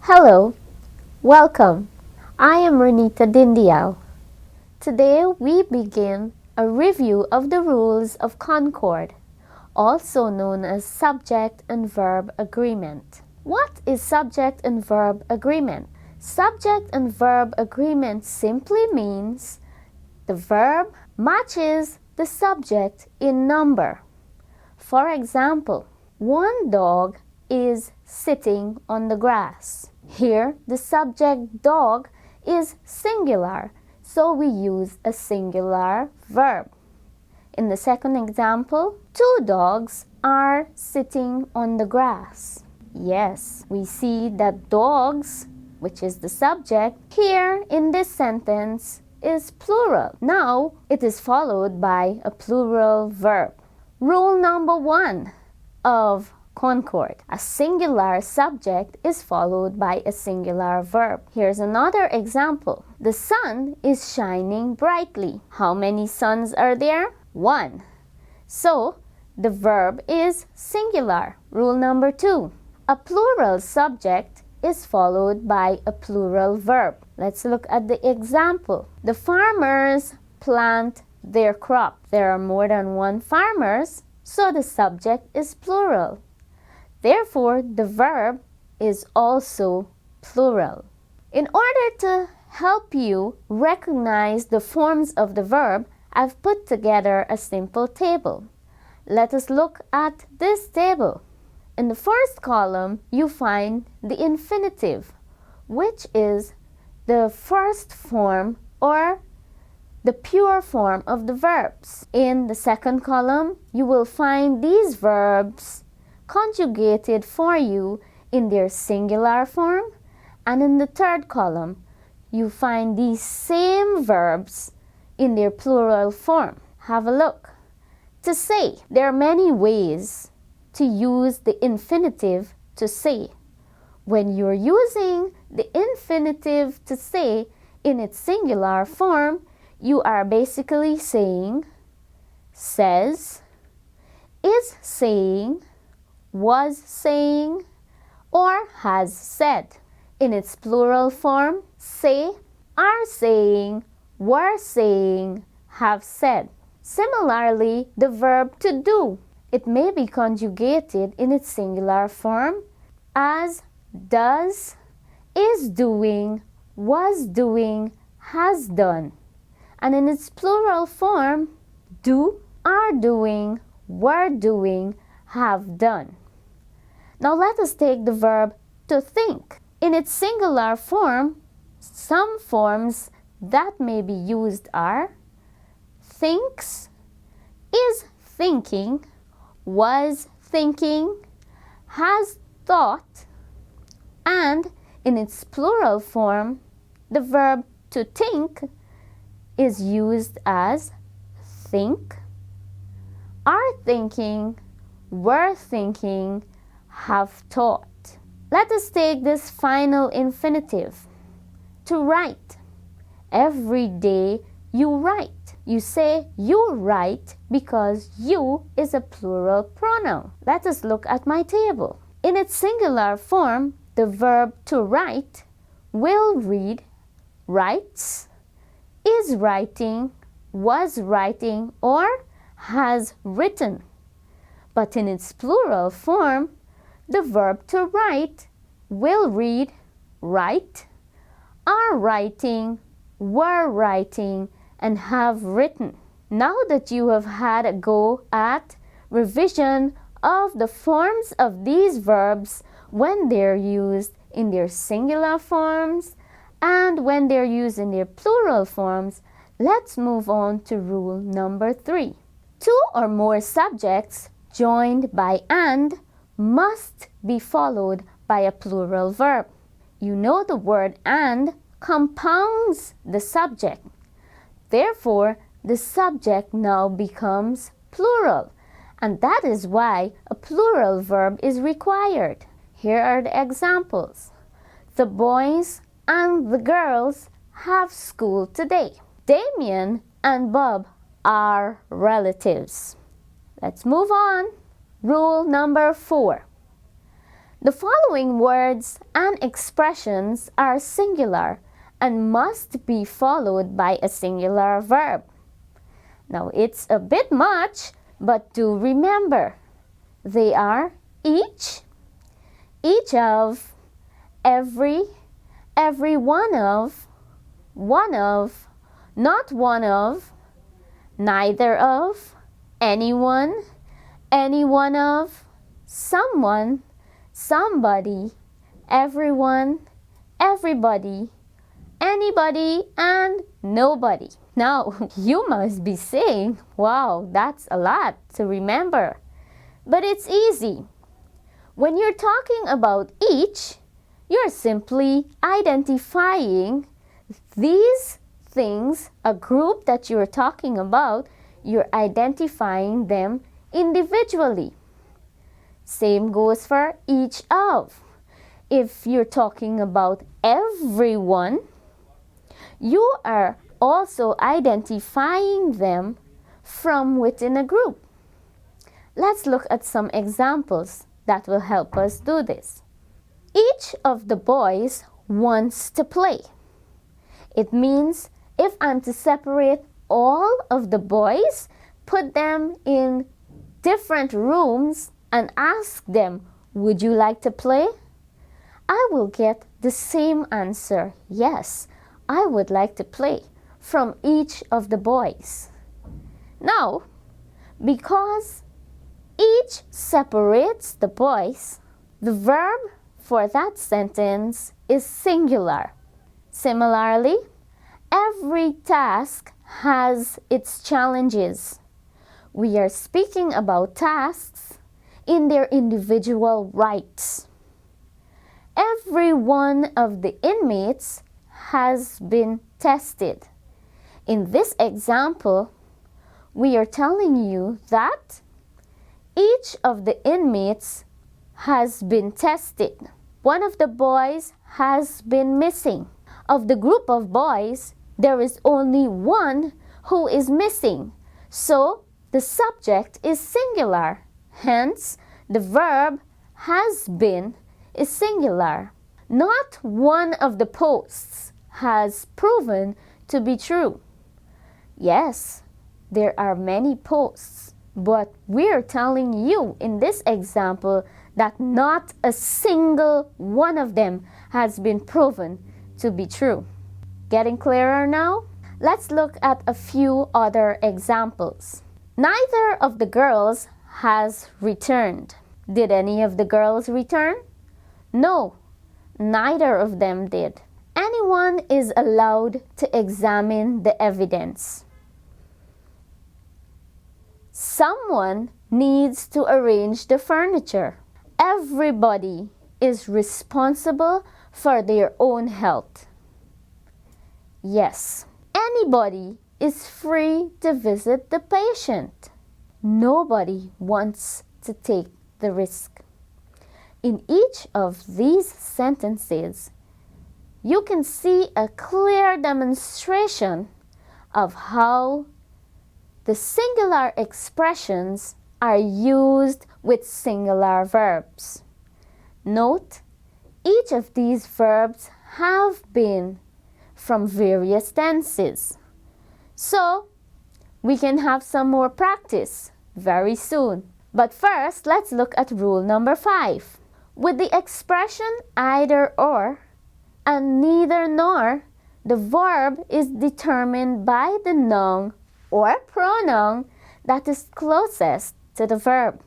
Hello, welcome. I am Renita Dindiao. Today we begin a review of the rules of Concord, also known as subject and verb agreement. What is subject and verb agreement? Subject and verb agreement simply means the verb matches the subject in number. For example, one dog is sitting on the grass. Here, the subject dog is singular, so we use a singular verb. In the second example, two dogs are sitting on the grass. Yes, we see that dogs, which is the subject, here in this sentence is plural. Now, it is followed by a plural verb. Rule number 1 of Concord. A singular subject is followed by a singular verb. Here's another example. The sun is shining brightly. How many suns are there? 1. So, the verb is singular. Rule number 2. A plural subject is followed by a plural verb. Let's look at the example. The farmers plant their crop. There are more than one farmers, so the subject is plural. Therefore, the verb is also plural. In order to help you recognize the forms of the verb, I've put together a simple table. Let us look at this table. In the first column, you find the infinitive, which is the first form or the pure form of the verbs. In the second column, you will find these verbs conjugated for you in their singular form, and in the third column you find these same verbs in their plural form. Have a look. To say, there are many ways to use the infinitive to say. When you're using the infinitive to say in its singular form, you are basically saying, says, is saying, was saying, or has said. In its plural form, say, are saying, were saying, have said. Similarly, the verb to do. It may be conjugated in its singular form as does, is doing, was doing, has done. And in its plural form, do, are doing, were doing, have done. Now let us take the verb to think. In its singular form, some forms that may be used are thinks, is thinking, was thinking, has thought, and in its plural form, the verb to think is used as think, are thinking, were thinking, have thought. Let us take this final infinitive. To write. Every day you write. You say you write because you is a plural pronoun. Let us look at my table. In its singular form, the verb to write will read writes, is writing, was writing, or has written. But in its plural form, the verb to write will read write, are writing, were writing, and have written. Now that you have had a go at revision of the forms of these verbs when they're used in their singular forms and when they're used in their plural forms, let's move on to rule number 3. Two or more subjects joined by and must be followed by a plural verb. You know the word and compounds the subject. Therefore, the subject now becomes plural, and that is why a plural verb is required. Here are the examples. The boys and the girls have school today. Damien and Bob are relatives. Let's move on. Rule number 4. The following words and expressions are singular and must be followed by a singular verb. Now it's a bit much, but do remember. They are each of, every one of, not one of, neither of, anyone, any one of, someone, somebody, everyone, everybody, anybody, and nobody. Now, you must be saying, wow, that's a lot to remember. But it's easy. When you're talking about each, you're simply identifying these things, a group that you're talking about, you're identifying them individually. Same goes for each of. If you're talking about everyone, you are also identifying them from within a group. Let's look at some examples that will help us do this. Each of the boys wants to play. It means if I'm to separate all of the boys, put them in different rooms and ask them, would you like to play? I will get the same answer, yes, I would like to play, from each of the boys. Now, because each separates the boys, the verb for that sentence is singular. Similarly, every task has its challenges. We are speaking about tasks in their individual rights. Every one of the inmates has been tested. In this example, we are telling you that each of the inmates has been tested. One of the boys has been missing. Of the group of boys, there is only one who is missing. So the subject is singular. Hence, the verb has been is singular. Not one of the posts has proven to be true. Yes, there are many posts, but we're telling you in this example that not a single one of them has been proven to be true. Getting clearer now? Let's look at a few other examples. Neither of the girls has returned. Did any of the girls return? No, neither of them did. Anyone is allowed to examine the evidence. Someone needs to arrange the furniture. Everybody is responsible for their own health. Yes, anybody is free to visit the patient. Nobody wants to take the risk. In each of these sentences, you can see a clear demonstration of how the singular expressions are used with singular verbs. Note, each of these verbs have been from various tenses. So, we can have some more practice very soon. But first, let's look at rule number 5. With the expression either or and neither nor, the verb is determined by the noun or pronoun that is closest to the verb.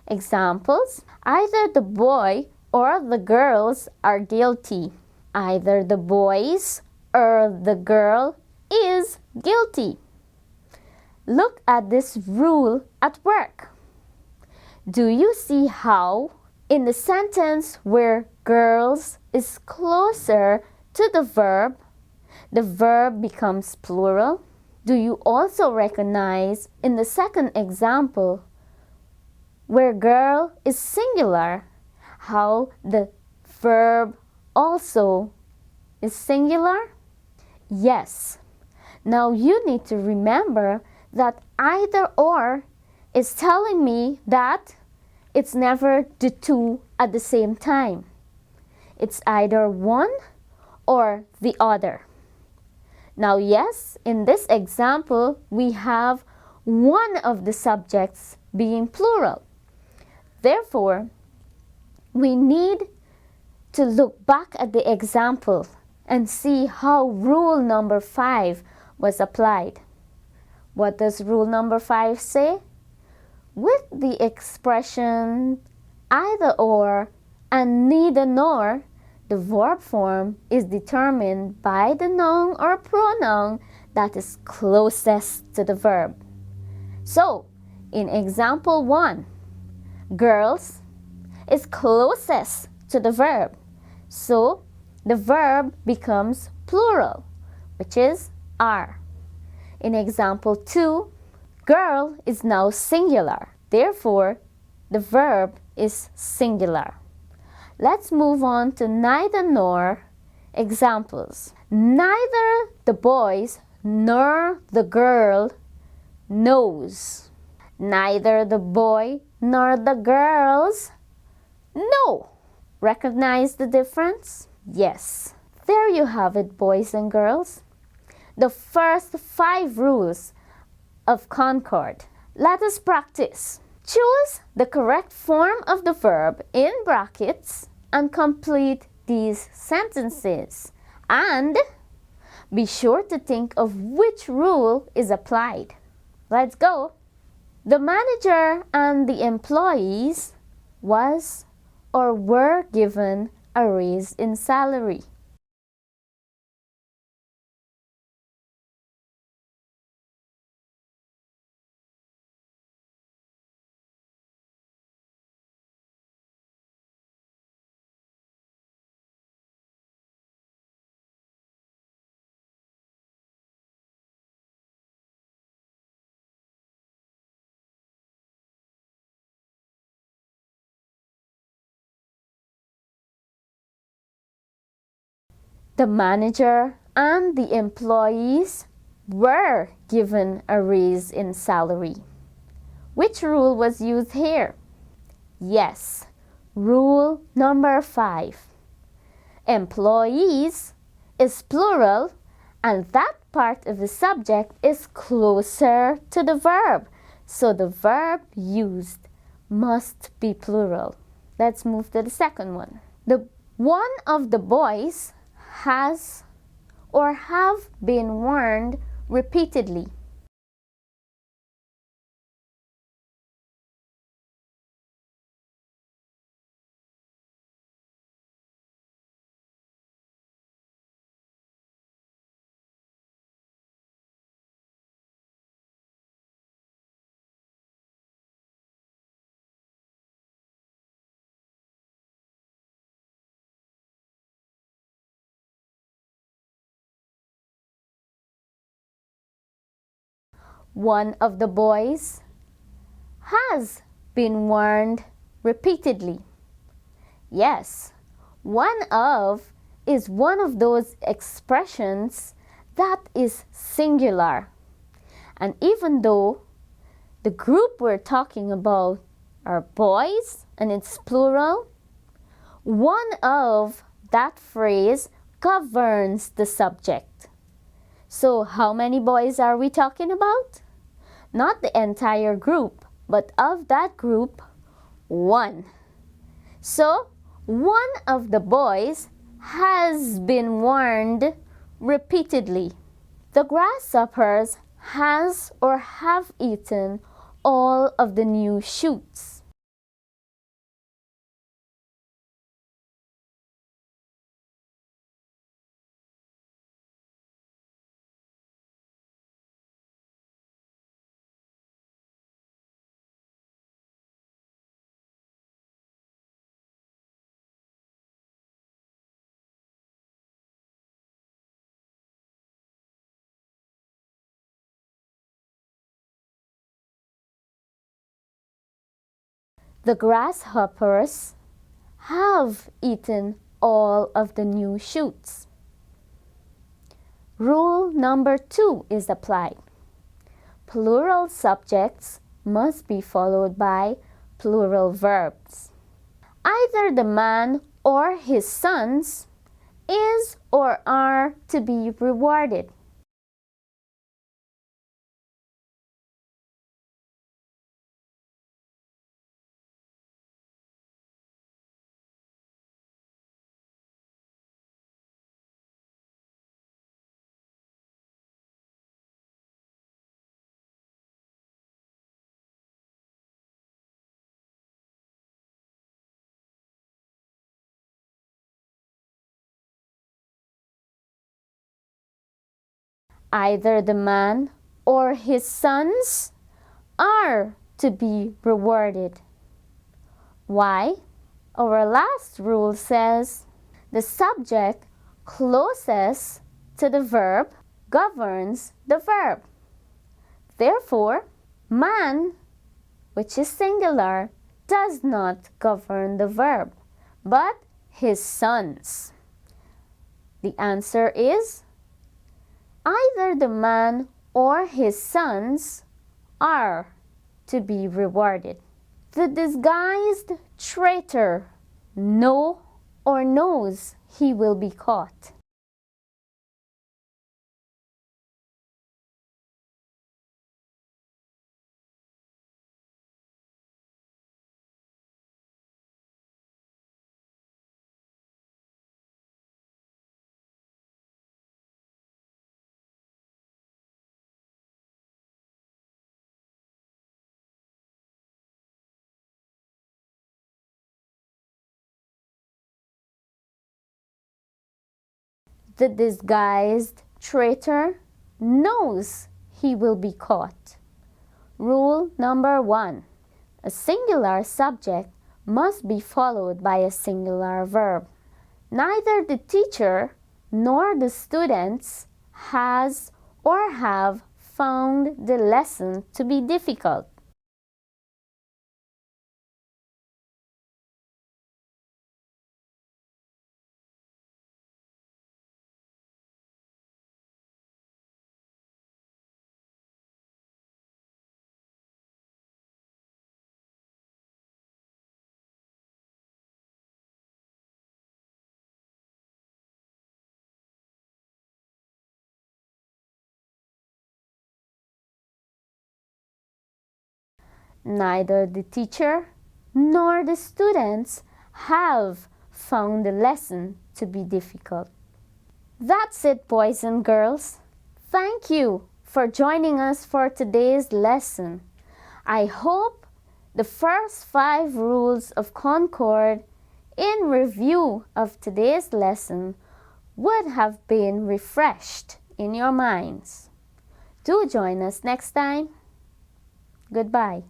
Examples: either the boy or the girls are guilty. Either the boys or the girl is guilty. Look at this rule at work. Do you see how in the sentence where girls is closer to the verb becomes plural? Do you also recognize in the second example where girl is singular, how the verb also is singular? Yes, Now you need to remember that either or is telling me that it's never the two at the same time. It's either one or the other. Now, yes, in this example, we have one of the subjects being plural. Therefore, we need to look back at the example and see how rule number 5 was applied. What does rule number 5 say? With the expression either or and neither nor, the verb form is determined by the noun or pronoun that is closest to the verb. So, in example 1, girls is closest to the verb. So, the verb becomes plural, which is are. In example 2, girl is now singular. Therefore, the verb is singular. Let's move on to neither nor examples. Neither the boys nor the girl knows. Neither the boy nor the girls know. Recognize the difference? Yes. There you have it, boys and girls. The first 5 rules of Concord. Let us practice. Choose the correct form of the verb in brackets and complete these sentences. And be sure to think of which rule is applied. Let's go. The manager and the employees was or were given a raise in salary. The manager and the employees were given a raise in salary. Which rule was used here? Yes, rule number 5. Employees is plural and that part of the subject is closer to the verb. So the verb used must be plural. Let's move to the second one. The one of the boys has or have been warned repeatedly. One of the boys has been warned repeatedly. Yes, one of is one of those expressions that is singular. And even though the group we're talking about are boys and it's plural, one of that phrase governs the subject. So how many boys are we talking about? Not the entire group, but of that group, one. So, one of the boys has been warned repeatedly. The grasshoppers has or have eaten all of the new shoots. The grasshoppers have eaten all of the new shoots. Rule number 2 is applied. Plural subjects must be followed by plural verbs. Either the man or his sons is or are to be rewarded. Either the man or his sons are to be rewarded. Why? Our last rule says the subject closest to the verb governs the verb. Therefore, man, which is singular, does not govern the verb, but his sons. The answer is either the man or his sons are to be rewarded. The disguised traitor know or knows he will be caught. The disguised traitor knows he will be caught. Rule number 1. A singular subject must be followed by a singular verb. Neither the teacher nor the students has or have found the lesson to be difficult. Neither the teacher nor the students have found the lesson to be difficult. That's it, boys and girls. Thank you for joining us for today's lesson. I hope the first 5 rules of Concord in review of today's lesson would have been refreshed in your minds. Do join us next time. Goodbye.